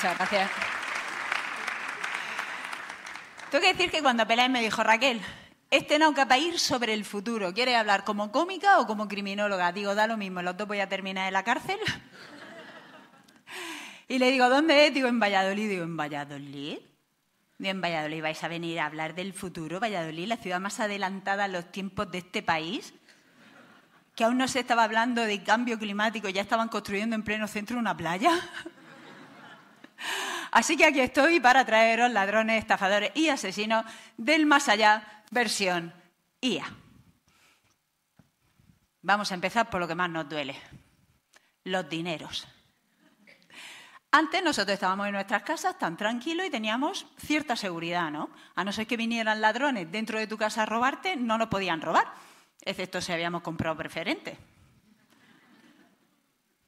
Muchas gracias. Tengo que decir que cuando Peláez me dijo, Raquel, no que para ir sobre el futuro, ¿quieres hablar como cómica o como criminóloga? Digo, da lo mismo, los dos voy a terminar en la cárcel. Y le digo, ¿dónde es? Digo, en Valladolid. Digo, ¿en Valladolid? Digo, en Valladolid vais a venir a hablar del futuro. Valladolid, la ciudad más adelantada a los tiempos de este país, que aún no se estaba hablando de cambio climático, ya estaban construyendo en pleno centro una playa. Así que aquí estoy para traeros ladrones, estafadores y asesinos del más allá, versión IA. Vamos a empezar por lo que más nos duele, los dineros. Antes nosotros estábamos en nuestras casas tan tranquilos y teníamos cierta seguridad, ¿no? A no ser que vinieran ladrones dentro de tu casa a robarte, no nos podían robar, excepto si habíamos comprado preferente.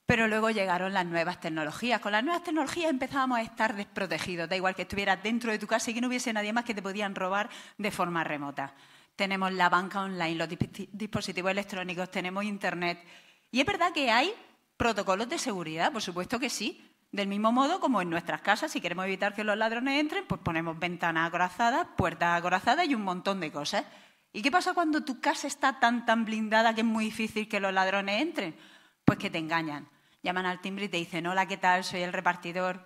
Pero luego llegaron las nuevas tecnologías. Con las nuevas tecnologías empezábamos a estar desprotegidos. Da igual que estuvieras dentro de tu casa y que no hubiese nadie más que te podían robar de forma remota. Tenemos la banca online, los dispositivos electrónicos, tenemos Internet. Y es verdad que hay protocolos de seguridad, por supuesto que sí. Del mismo modo como en nuestras casas, si queremos evitar que los ladrones entren, pues ponemos ventanas acorazadas, puertas acorazadas y un montón de cosas. ¿Y qué pasa cuando tu casa está tan blindada que es muy difícil que los ladrones entren? Pues que te engañan. Llaman al timbre y te dicen, hola, ¿qué tal? Soy el repartidor,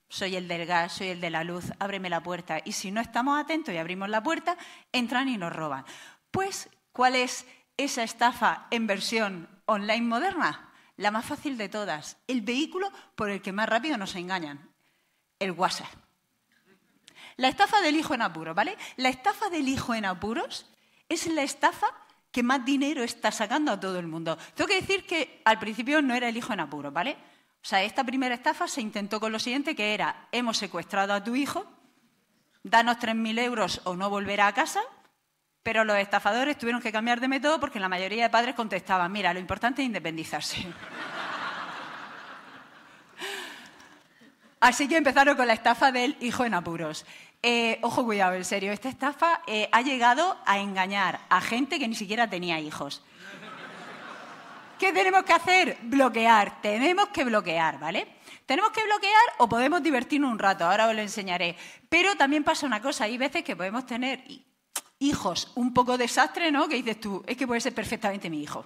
soy el del gas, soy el de la luz, ábreme la puerta. Y si no estamos atentos y abrimos la puerta, entran y nos roban. Pues, ¿cuál es esa estafa en versión online moderna? La más fácil de todas, el vehículo por el que más rápido nos engañan, el WhatsApp. La estafa del hijo en apuros, ¿vale? La estafa del hijo en apuros es la estafa que más dinero está sacando a todo el mundo. Tengo que decir que al principio no era el hijo en apuros, ¿vale? O sea, esta primera estafa se intentó con lo siguiente, que era, hemos secuestrado a tu hijo, danos 3.000 euros o no volverá a casa, pero los estafadores tuvieron que cambiar de método porque la mayoría de padres contestaban, mira, lo importante es independizarse. Así que empezaron con la estafa del hijo en apuros. Ojo, cuidado, en serio, esta estafa ha llegado a engañar a gente que ni siquiera tenía hijos. ¿Qué tenemos que hacer? Bloquear. Tenemos que bloquear, ¿vale? Tenemos que bloquear o podemos divertirnos un rato, ahora os lo enseñaré. Pero también pasa una cosa, hay veces que podemos tener hijos un poco desastre, ¿no? Que dices tú, es que puede ser perfectamente mi hijo.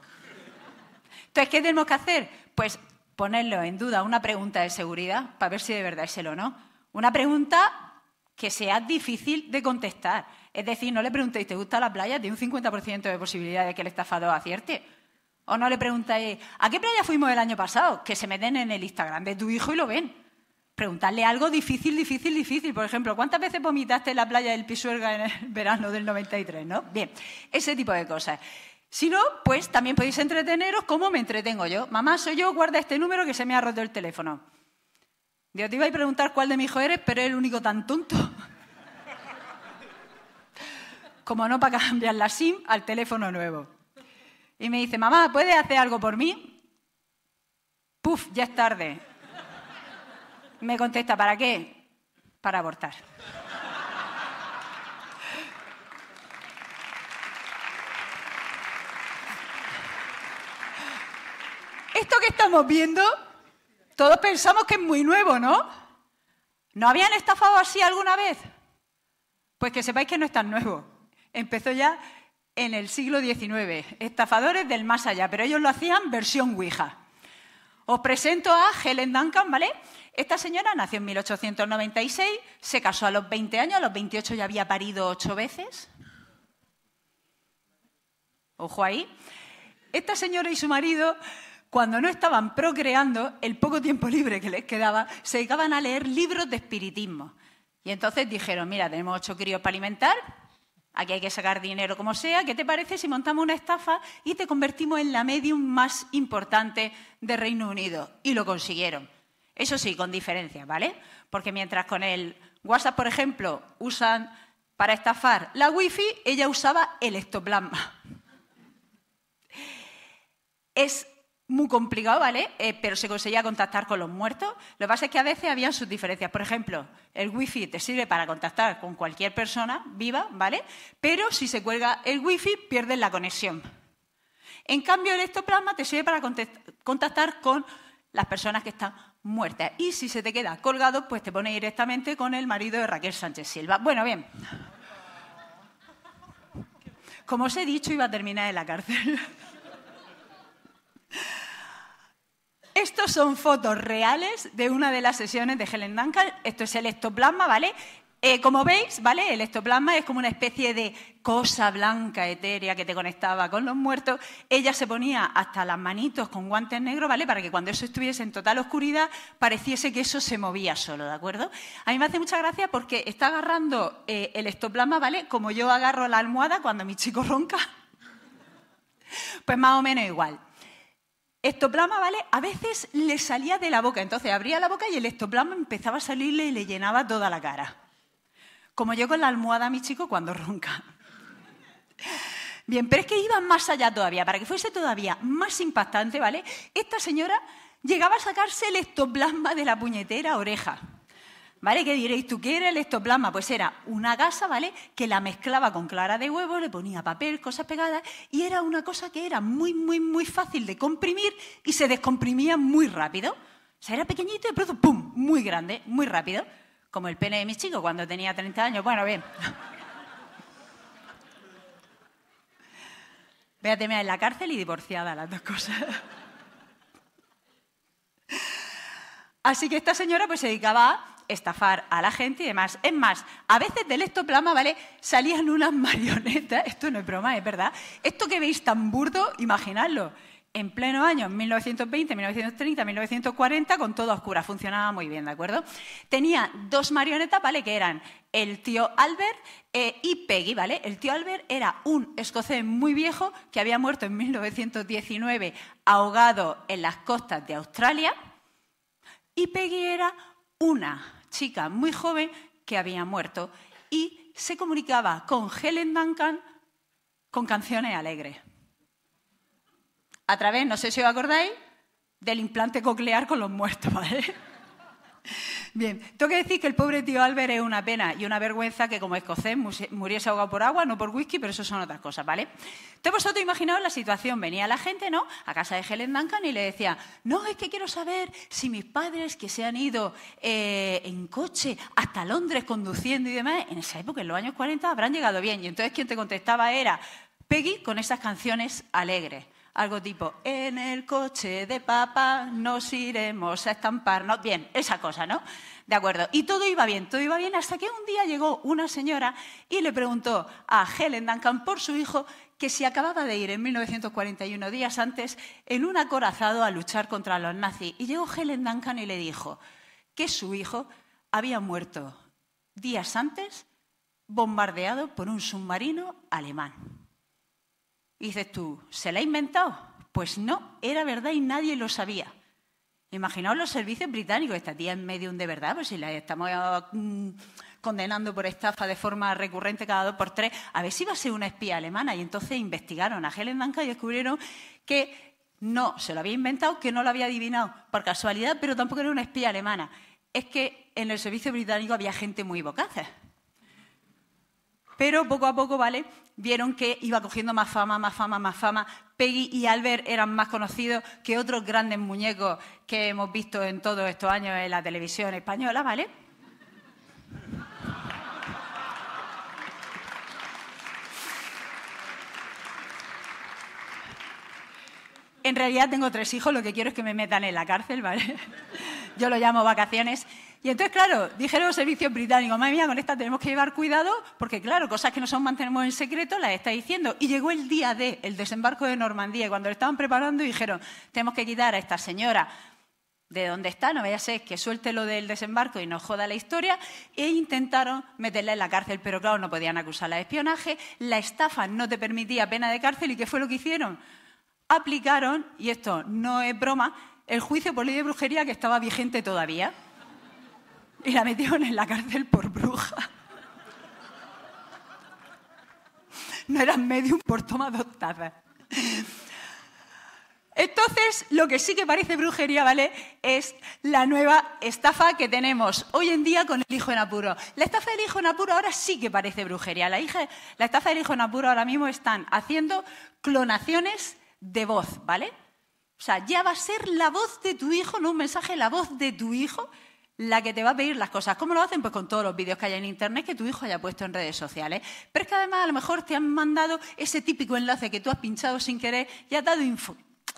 Entonces, ¿qué tenemos que hacer? Pues ponerlo en duda, una pregunta de seguridad, para ver si de verdad es él o no. Una pregunta que sea difícil de contestar. Es decir, no le preguntéis, ¿te gusta la playa? Tiene un 50% de posibilidad de que el estafador acierte. O no le preguntáis, ¿a qué playa fuimos el año pasado? Que se meten en el Instagram de tu hijo y lo ven. Preguntarle algo difícil. Por ejemplo, ¿cuántas veces vomitaste en la playa del Pisuerga en el verano del 93? ¿No? Bien, ese tipo de cosas. Si no, pues también podéis entreteneros como me entretengo yo. Mamá, soy yo, guarda este número que se me ha roto el teléfono. Yo te iba a preguntar cuál de mis hijos eres, pero es el único tan tonto. Como no, para cambiar la SIM al teléfono nuevo. Y me dice, mamá, ¿puedes hacer algo por mí? Puf, ya es tarde. Me contesta, ¿para qué? Para abortar. Esto que estamos viendo, todos pensamos que es muy nuevo, ¿no? ¿No habían estafado así alguna vez? Pues que sepáis que no es tan nuevo. Empezó ya en el siglo XIX. Estafadores del más allá, pero ellos lo hacían versión Ouija. Os presento a Helen Duncan, ¿vale? Esta señora nació en 1896, se casó a los 20 años, a los 28 ya había parido 8 veces. Ojo ahí. Esta señora y su marido, cuando no estaban procreando, el poco tiempo libre que les quedaba, se dedicaban a leer libros de espiritismo. Y entonces dijeron, mira, tenemos 8 críos para alimentar, aquí hay que sacar dinero como sea, ¿qué te parece si montamos una estafa y te convertimos en la medium más importante de Reino Unido? Y lo consiguieron. Eso sí, con diferencia, ¿vale? Porque mientras con el WhatsApp, por ejemplo, usan para estafar la wifi, ella usaba el ectoplasma. Es muy complicado, ¿vale? Pero se conseguía contactar con los muertos. Lo que pasa es que a veces habían sus diferencias. Por ejemplo, el wifi te sirve para contactar con cualquier persona viva, ¿vale? Pero si se cuelga el wifi, pierdes la conexión. En cambio, el ectoplasma te sirve para contactar con las personas que están muerta. Y si se te queda colgado, pues te pones directamente con el marido de Raquel Sánchez Silva. Bueno, bien. Como os he dicho, iba a terminar en la cárcel. Estos son fotos reales de una de las sesiones de Helen Duncan. Esto es el ectoplasma, ¿vale? Como veis, ¿vale? El ectoplasma es como una especie de cosa blanca, etérea, que te conectaba con los muertos. Ella se ponía hasta las manitos con guantes negros, ¿vale? Para que cuando eso estuviese en total oscuridad, pareciese que eso se movía solo, ¿de acuerdo? A mí me hace mucha gracia porque está agarrando el ectoplasma, ¿vale? Como yo agarro la almohada cuando mi chico ronca. Pues más o menos igual. Ectoplasma, ¿vale? A veces le salía de la boca. Entonces abría la boca y el ectoplasma empezaba a salirle y le llenaba toda la cara. Como yo con la almohada a mi chico cuando ronca. Bien, pero es que iba más allá todavía. Para que fuese todavía más impactante, ¿vale? Esta señora llegaba a sacarse el ectoplasma de la puñetera oreja. ¿Vale? ¿Qué diréis tú? ¿Qué era el ectoplasma? Pues era una gasa, ¿vale? Que la mezclaba con clara de huevo, le ponía papel, cosas pegadas, y era una cosa que era muy, muy, muy fácil de comprimir y se descomprimía muy rápido. O sea, era pequeñito y de pronto, ¡pum!, muy grande, muy rápido. Como el pene de mi chico cuando tenía 30 años. Bueno, bien. Véateme en la cárcel y divorciada, las dos cosas. Así que esta señora pues se dedicaba a estafar a la gente y demás. Es más, a veces del ectoplasma, ¿vale?, salían unas marionetas. Esto no es broma, es verdad. Esto que veis tan burdo, imaginadlo. En pleno año 1920, 1930, 1940, con todo a oscuras. Funcionaba muy bien, ¿de acuerdo? Tenía dos marionetas, ¿vale?, que eran el tío Albert y Peggy, ¿vale? El tío Albert era un escocés muy viejo que había muerto en 1919 ahogado en las costas de Australia. Y Peggy era una chica muy joven que había muerto y se comunicaba con Helen Duncan con canciones alegres. A través, no sé si os acordáis, del implante coclear con los muertos, ¿vale? Bien, tengo que decir que el pobre tío Albert es una pena y una vergüenza que como escocés muriese ahogado por agua, no por whisky, pero eso son otras cosas, ¿vale? Entonces vosotros imaginaos la situación, venía la gente, ¿no?, a casa de Helen Duncan y le decía, no, es que quiero saber si mis padres que se han ido en coche hasta Londres conduciendo y demás, en esa época, en los años 40, habrán llegado bien. Y entonces quien te contestaba era Peggy con esas canciones alegres. Algo tipo, en el coche de papá nos iremos a estamparnos. Bien, esa cosa, ¿no? De acuerdo. Y todo iba bien hasta que un día llegó una señora y le preguntó a Helen Duncan por su hijo que si acababa de ir en 1941, días antes, en un acorazado a luchar contra los nazis. Y llegó Helen Duncan y le dijo que su hijo había muerto días antes bombardeado por un submarino alemán. Y dices tú, ¿se la ha inventado? Pues no, era verdad y nadie lo sabía. Imaginaos los servicios británicos, esta tía es medium de verdad, pues si la estamos condenando por estafa de forma recurrente cada 2 por 3, a ver si iba a ser una espía alemana. Y entonces investigaron a Helen Duncan y descubrieron que no se lo había inventado, que no lo había adivinado por casualidad, pero tampoco era una espía alemana. Es que en el servicio británico había gente muy bocazas. Pero poco a poco, ¿vale?, vieron que iba cogiendo más fama, más fama, más fama. Peggy y Albert eran más conocidos que otros grandes muñecos que hemos visto en todos estos años en la televisión española, ¿vale? En realidad tengo 3 hijos, lo que quiero es que me metan en la cárcel, ¿vale? Yo lo llamo vacaciones. Y entonces, claro, dijeron los servicios británicos, madre mía, con esta tenemos que llevar cuidado, porque claro, cosas que nosotros mantenemos en secreto las está diciendo. Y llegó el día el desembarco de Normandía, y cuando lo estaban preparando dijeron, tenemos que quitar a esta señora de donde está, no vaya a ser que suelte lo del desembarco y nos joda la historia, e intentaron meterla en la cárcel, pero claro, no podían acusarla de espionaje, la estafa no te permitía pena de cárcel, ¿y qué fue lo que hicieron? Aplicaron, y esto no es broma, el juicio por ley de brujería que estaba vigente todavía. Y la metieron en la cárcel por bruja. No eran medium por toma 2 tazas. Entonces, lo que sí que parece brujería, ¿vale?, es la nueva estafa que tenemos hoy en día con el hijo en apuro. La estafa del hijo en apuro ahora sí que parece brujería. La estafa del hijo en apuro ahora mismo están haciendo clonaciones de voz, ¿vale? O sea, ya va a ser la voz de tu hijo, no un mensaje, la voz de tu hijo, la que te va a pedir las cosas. ¿Cómo lo hacen? Pues con todos los vídeos que hay en Internet que tu hijo haya puesto en redes sociales. Pero es que además a lo mejor te han mandado ese típico enlace que tú has pinchado sin querer y has dado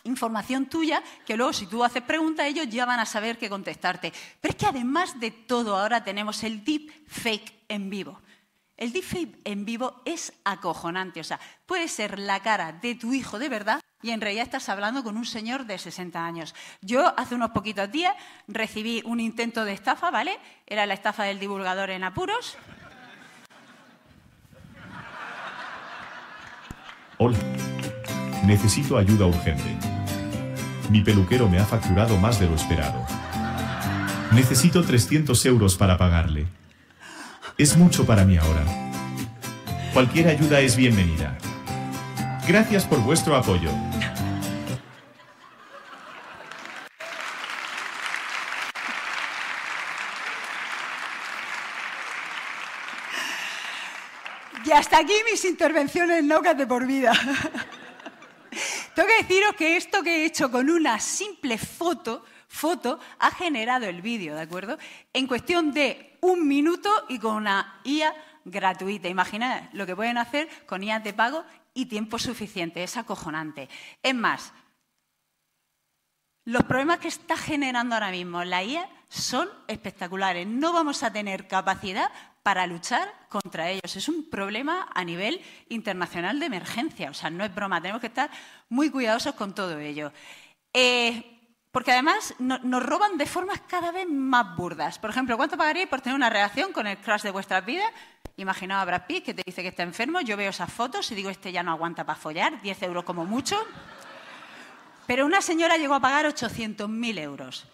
información tuya que luego si tú haces preguntas ellos ya van a saber qué contestarte. Pero es que además de todo ahora tenemos el deepfake en vivo. El deepfake en vivo es acojonante. O sea, puede ser la cara de tu hijo de verdad y en realidad estás hablando con un señor de 60 años. Yo hace unos poquitos días recibí un intento de estafa, ¿vale? Era la estafa del divulgador en apuros. Hola. Necesito ayuda urgente. Mi peluquero me ha facturado más de lo esperado. Necesito 300 euros para pagarle. Es mucho para mí ahora. Cualquier ayuda es bienvenida. Gracias por vuestro apoyo. Y hasta aquí mis intervenciones locas de por vida. Tengo que deciros que esto que he hecho con una simple foto ha generado el vídeo, ¿de acuerdo? En cuestión de 1 minuto y con una IA gratuita. Imaginad lo que pueden hacer con IA de pago y tiempo suficiente. Es acojonante. Es más, los problemas que está generando ahora mismo la IA son espectaculares. No vamos a tener capacidad para luchar contra ellos. Es un problema a nivel internacional de emergencia. O sea, no es broma. Tenemos que estar muy cuidadosos con todo ello. Porque además nos roban de formas cada vez más burdas. Por ejemplo, ¿cuánto pagaríais por tener una relación con el crush de vuestras vidas? Imaginaos a Brad Pitt que te dice que está enfermo. Yo veo esas fotos y digo, este ya no aguanta para follar. 10 euros como mucho. Pero una señora llegó a pagar 800.000 euros.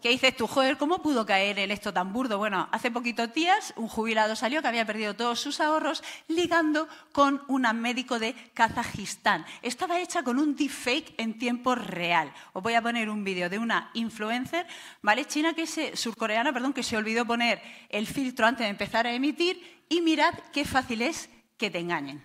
¿Qué dices tú? Joder, ¿cómo pudo caer en esto tan burdo? Bueno, hace poquitos días un jubilado salió que había perdido todos sus ahorros ligando con una médico de Kazajistán. Estaba hecha con un deepfake en tiempo real. Os voy a poner un vídeo de una influencer, ¿vale? Surcoreana, que se olvidó poner el filtro antes de empezar a emitir y mirad qué fácil es que te engañen.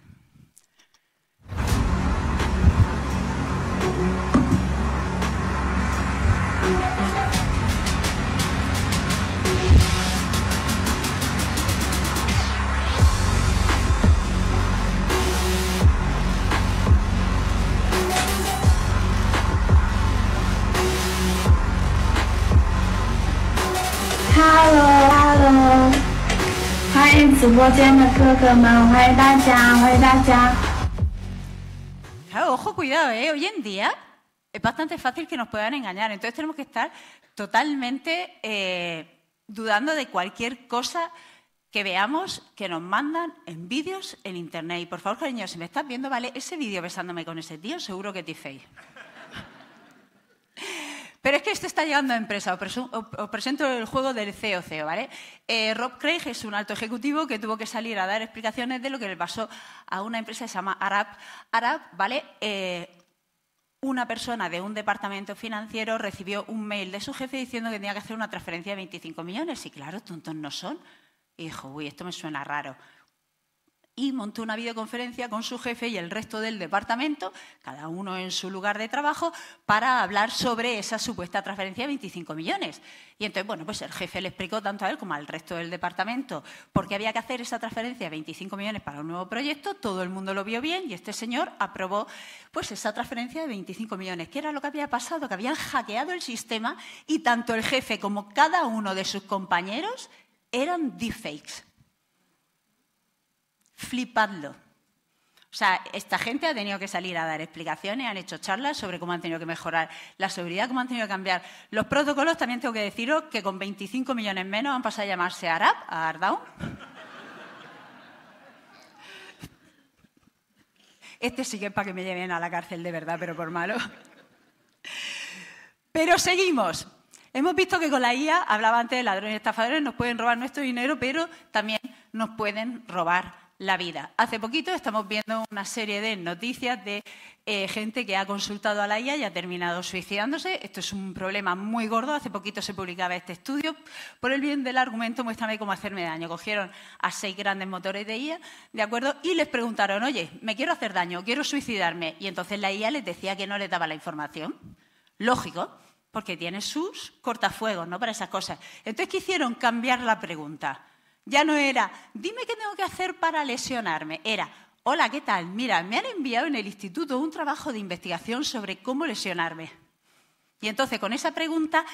Hello， 欢迎直播间的哥哥们，欢迎大家，欢迎大家。Claro, ojo, cuidado, hoy en día es bastante fácil que nos puedan engañar, entonces tenemos que estar totalmente dudando de cualquier cosa que veamos que nos mandan en vídeos en Internet. Y por favor, cariño, si me estás viendo, ¿vale? Ese vídeo besándome con ese tío seguro que es deepfake. Pero es que esto está llegando a empresa. Os presento el juego del CEO, ¿vale? Rob Craig es un alto ejecutivo que tuvo que salir a dar explicaciones de lo que le pasó a una empresa que se llama Arab, ¿vale? Una persona de un departamento financiero recibió un mail de su jefe diciendo que tenía que hacer una transferencia de 25 millones. Y claro, tontos no son. Y dijo, uy, esto me suena raro. Y montó una videoconferencia con su jefe y el resto del departamento, cada uno en su lugar de trabajo, para hablar sobre esa supuesta transferencia de 25 millones. Y entonces, bueno, pues el jefe le explicó tanto a él como al resto del departamento por qué había que hacer esa transferencia de 25 millones para un nuevo proyecto. Todo el mundo lo vio bien y este señor aprobó pues esa transferencia de 25 millones. ¿Qué era lo que había pasado? Que habían hackeado el sistema y tanto el jefe como cada uno de sus compañeros eran deepfakes. Flipadlo. O sea, esta gente ha tenido que salir a dar explicaciones, han hecho charlas sobre cómo han tenido que mejorar la seguridad, cómo han tenido que cambiar los protocolos. También tengo que deciros que con 25 millones menos han pasado a llamarse Arab, a Ardown. Este sí que es para que me lleven a la cárcel de verdad, pero por malo. Pero seguimos. Hemos visto que con la IA, hablaba antes de ladrones y estafadores, nos pueden robar nuestro dinero, pero también nos pueden robar la vida. Hace poquito estamos viendo una serie de noticias de gente que ha consultado a la IA y ha terminado suicidándose. Esto es un problema muy gordo. Hace poquito se publicaba este estudio. Por el bien del argumento, muéstrame cómo hacerme daño. Cogieron a 6 grandes motores de IA, ¿de acuerdo? Y les preguntaron, oye, me quiero hacer daño, quiero suicidarme. Y entonces la IA les decía que no les daba la información. Lógico, porque tiene sus cortafuegos, ¿no? Para esas cosas. Entonces, ¿qué hicieron? Cambiar la pregunta. Ya no era, dime qué tengo que hacer para lesionarme. Era, hola, ¿qué tal? Mira, me han enviado en el instituto un trabajo de investigación sobre cómo lesionarme. Y entonces, con esa pregunta,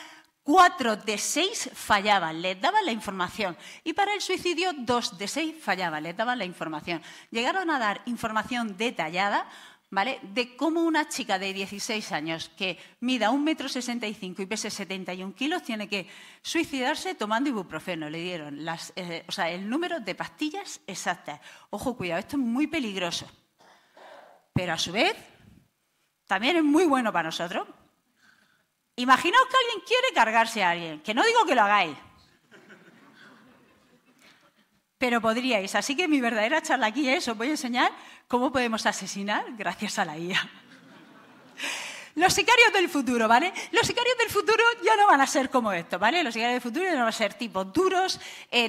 4 de 6 fallaban, les daban la información. Y para el suicidio, 2 de 6 fallaban, les daban la información. Llegaron a dar información detallada, ¿vale?, de cómo una chica de 16 años que mida 1,65 m y pese 71 kilos tiene que suicidarse tomando ibuprofeno. Le dieron el número de pastillas exactas. Ojo, cuidado, esto es muy peligroso. Pero a su vez, también es muy bueno para nosotros. Imaginaos que alguien quiere cargarse a alguien, que no digo que lo hagáis, pero podríais. Así que mi verdadera charla aquí es, os voy a enseñar cómo podemos asesinar gracias a la IA. Los sicarios del futuro, ¿vale? Los sicarios del futuro ya no van a ser como estos, ¿vale? Los sicarios del futuro ya no van a ser tipos duros,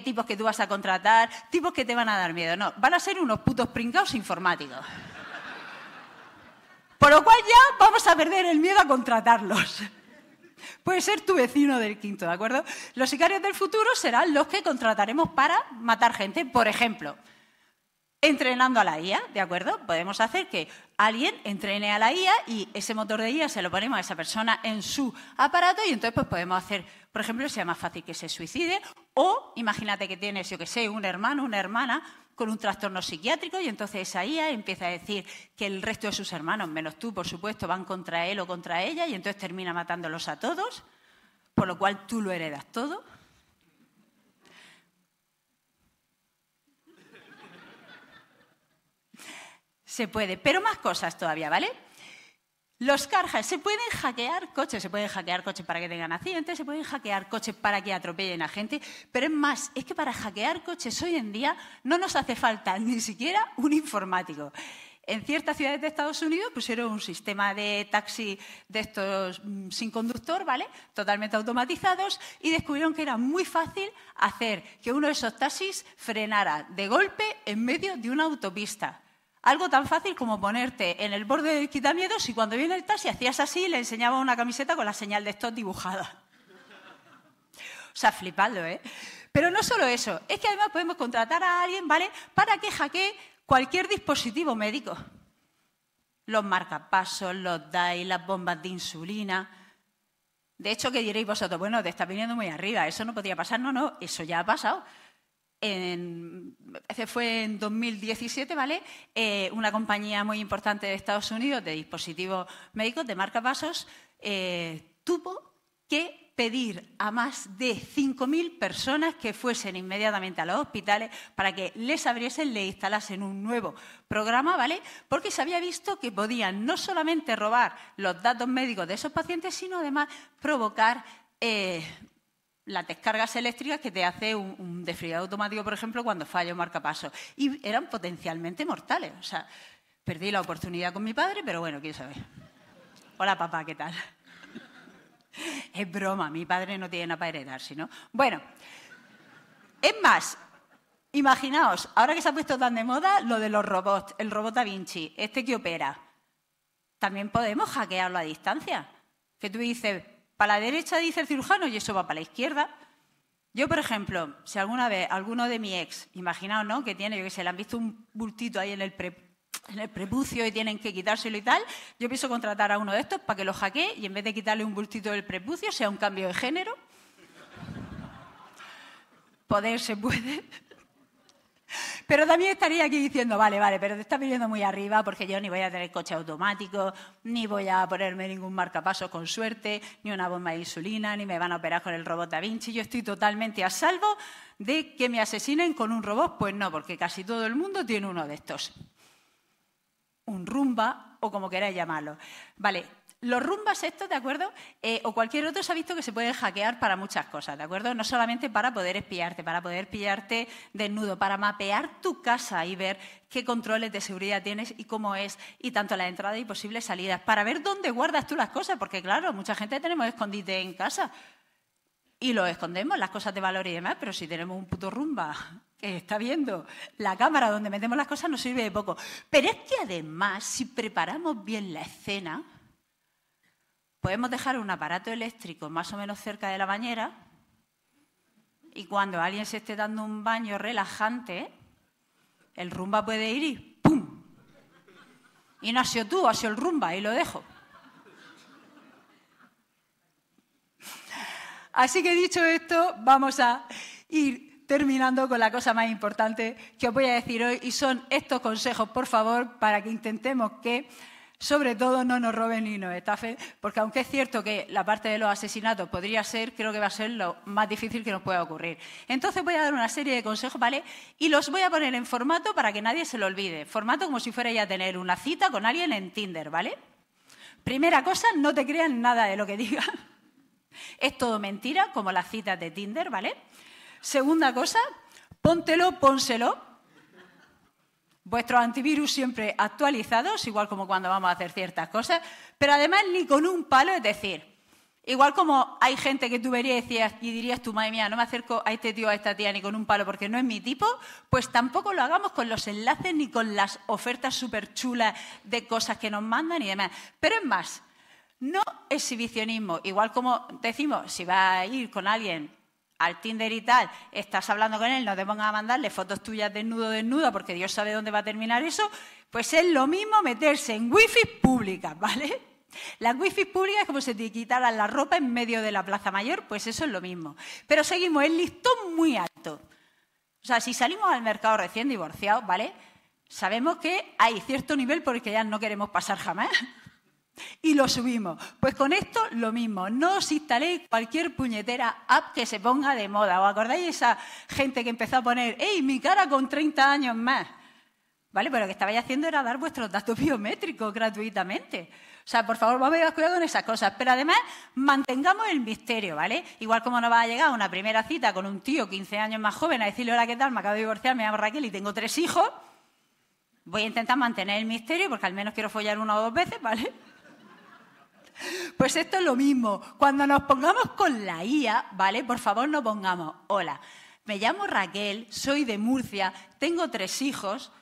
tipos que tú vas a contratar, tipos que te van a dar miedo, no. Van a ser unos putos pringaos informáticos. Por lo cual ya vamos a perder el miedo a contratarlos. Puede ser tu vecino del quinto, ¿de acuerdo? Los sicarios del futuro serán los que contrataremos para matar gente. Por ejemplo, entrenando a la IA, ¿de acuerdo? Podemos hacer que alguien entrene a la IA y ese motor de IA se lo ponemos a esa persona en su aparato y entonces pues podemos hacer, por ejemplo, que sea más fácil que se suicide o imagínate que tienes, yo qué sé, un hermano, una hermana con un trastorno psiquiátrico y entonces esa IA empieza a decir que el resto de sus hermanos, menos tú, por supuesto, van contra él o contra ella y entonces termina matándolos a todos, por lo cual tú lo heredas todo. Se puede, pero más cosas todavía, ¿vale? Los carjas, se pueden hackear coches para que tengan accidentes, se pueden hackear coches para que atropellen a gente, pero es más, es que para hackear coches hoy en día no nos hace falta ni siquiera un informático. En ciertas ciudades de Estados Unidos pusieron un sistema de taxi de estos sin conductor, ¿vale?, totalmente automatizados y descubrieron que era muy fácil hacer que uno de esos taxis frenara de golpe en medio de una autopista. Algo tan fácil como ponerte en el borde del quitamiedos y cuando viene el taxi hacías así y le enseñaba una camiseta con la señal de stop dibujada. O sea, flipando, ¿eh? Pero no solo eso, es que además podemos contratar a alguien, ¿vale?, para que hackee cualquier dispositivo médico. Los marcapasos, los DAI, las bombas de insulina. De hecho, ¿qué diréis vosotros? Bueno, te está viniendo muy arriba, eso no podía pasar. No, eso ya ha pasado. Fue en 2017, ¿vale? Una compañía muy importante de Estados Unidos de dispositivos médicos, de marcapasos, tuvo que pedir a más de 5.000 personas que fuesen inmediatamente a los hospitales para que les abriesen, les instalasen un nuevo programa, ¿vale? Porque se había visto que podían no solamente robar los datos médicos de esos pacientes, sino además provocar las descargas eléctricas que te hace un desfriado automático, por ejemplo, cuando falla un marcapasos. Y eran potencialmente mortales. O sea, perdí la oportunidad con mi padre, pero bueno, quién sabe. Hola, papá, ¿qué tal? Es broma, mi padre no tiene nada para heredar, ¿no? Bueno, es más, imaginaos, ahora que se ha puesto tan de moda lo de los robots, el robot Da Vinci, este que opera, también podemos hackearlo a distancia. Que tú dices, para la derecha dice el cirujano y eso va para la izquierda. Yo, por ejemplo, si alguna vez alguno de mi ex, imaginaos, ¿no?, que tiene, yo qué sé, le han visto un bultito ahí en el prepucio y tienen que quitárselo y tal, yo pienso contratar a uno de estos para que lo hackee y en vez de quitarle un bultito del prepucio sea un cambio de género. Poder se puede. Pero también estaría aquí diciendo, vale, pero te estás viniendo muy arriba porque yo ni voy a tener coche automático, ni voy a ponerme ningún marcapasos con suerte, ni una bomba de insulina, ni me van a operar con el robot Da Vinci. Yo estoy totalmente a salvo de que me asesinen con un robot. Pues no, porque casi todo el mundo tiene uno de estos. Un Rumba o como queráis llamarlo. Vale, los Rumbas estos, ¿de acuerdo? O cualquier otro se ha visto que se pueden hackear para muchas cosas, ¿de acuerdo? No solamente para poder pillarte desnudo, para mapear tu casa y ver qué controles de seguridad tienes y cómo es, y tanto la entrada y posibles salidas, para ver dónde guardas tú las cosas, porque claro, mucha gente tenemos escondite en casa y lo escondemos, las cosas de valor y demás, pero si tenemos un puto Rumba que está viendo la cámara donde metemos las cosas nos sirve de poco. Pero es que además, si preparamos bien la escena, podemos dejar un aparato eléctrico más o menos cerca de la bañera y cuando alguien se esté dando un baño relajante, el rumba puede ir y ¡pum! Y no ha sido tú, ha sido el rumba, y lo dejo. Así que dicho esto, vamos a ir terminando con la cosa más importante que os voy a decir hoy, y son estos consejos, por favor, para que intentemos que, sobre todo, no nos roben ni nos estafen, porque aunque es cierto que la parte de los asesinatos podría ser, creo que va a ser lo más difícil que nos pueda ocurrir. Entonces voy a dar una serie de consejos, ¿vale? Y los voy a poner en formato para que nadie se lo olvide. Formato como si fuera ya a tener una cita con alguien en Tinder, ¿vale? Primera cosa, no te creas nada de lo que diga. Es todo mentira, como las citas de Tinder, ¿vale? Segunda cosa, pónselo. Vuestros antivirus siempre actualizados, igual como cuando vamos a hacer ciertas cosas, pero además ni con un palo, es decir, igual como hay gente que tú verías y dirías tú, madre mía, no me acerco a este tío o a esta tía ni con un palo porque no es mi tipo, pues tampoco lo hagamos con los enlaces ni con las ofertas súper chulas de cosas que nos mandan y demás. Pero es más, no exhibicionismo, igual como decimos, si vas a ir con alguien al Tinder y tal, estás hablando con él, no te pongas a mandarle fotos tuyas desnuda, porque Dios sabe dónde va a terminar eso, pues es lo mismo meterse en wifi públicas, ¿vale? Las wifi públicas es como si te quitaran la ropa en medio de la Plaza Mayor, pues eso es lo mismo. Pero seguimos, el listón muy alto. O sea, si salimos al mercado recién divorciados, ¿vale? Sabemos que hay cierto nivel por el que ya no queremos pasar jamás. Y lo subimos. Pues con esto lo mismo. No os instaléis cualquier puñetera app que se ponga de moda. ¿Os acordáis de esa gente que empezó a poner ¡ey, mi cara con 30 años más! ¿Vale? Pero lo que estabais haciendo era dar vuestros datos biométricos gratuitamente. O sea, por favor, vamos a llevar cuidado con esas cosas. Pero además, mantengamos el misterio, ¿vale? Igual como no vas a llegar a una primera cita con un tío 15 años más joven a decirle, hola, ¿qué tal? Me acabo de divorciar, me llamo Raquel y tengo 3 hijos. Voy a intentar mantener el misterio porque al menos quiero follar 1 o 2 veces, ¿vale? Pues esto es lo mismo. Cuando nos pongamos con la IA, ¿vale? Por favor, no pongamos, hola, me llamo Raquel, soy de Murcia, tengo 3 hijos,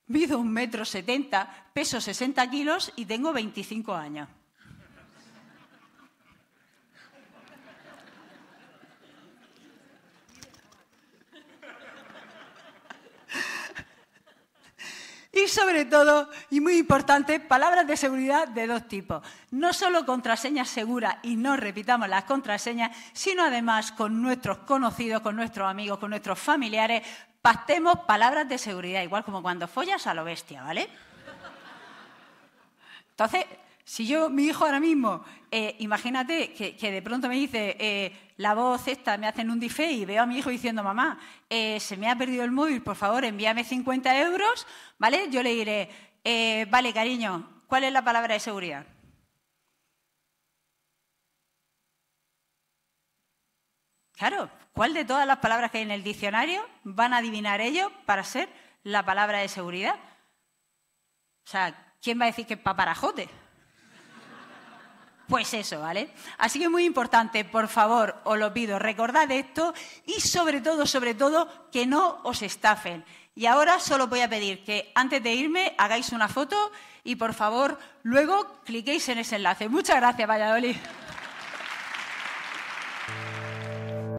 mido 1,70 m, peso 60 kilos y tengo 25 años. Y sobre todo, y muy importante, palabras de seguridad de 2 tipos. No solo contraseñas seguras y no repitamos las contraseñas, sino además con nuestros conocidos, con nuestros amigos, con nuestros familiares, pactemos palabras de seguridad, igual como cuando follas a lo bestia, ¿vale? Entonces, si mi hijo ahora mismo, imagínate que de pronto me dice la voz esta, me hacen un difé y veo a mi hijo diciendo, mamá, se me ha perdido el móvil, por favor, envíame 50 euros, ¿vale? Yo le diré, vale, cariño, ¿cuál es la palabra de seguridad? Claro, ¿cuál de todas las palabras que hay en el diccionario van a adivinar ellos para ser la palabra de seguridad? O sea, ¿quién va a decir que es paparajote? Pues eso, ¿vale? Así que muy importante, por favor, os lo pido, recordad esto y sobre todo, que no os estafen. Y ahora solo voy a pedir que antes de irme hagáis una foto y por favor luego cliquéis en ese enlace. Muchas gracias, Valladolid.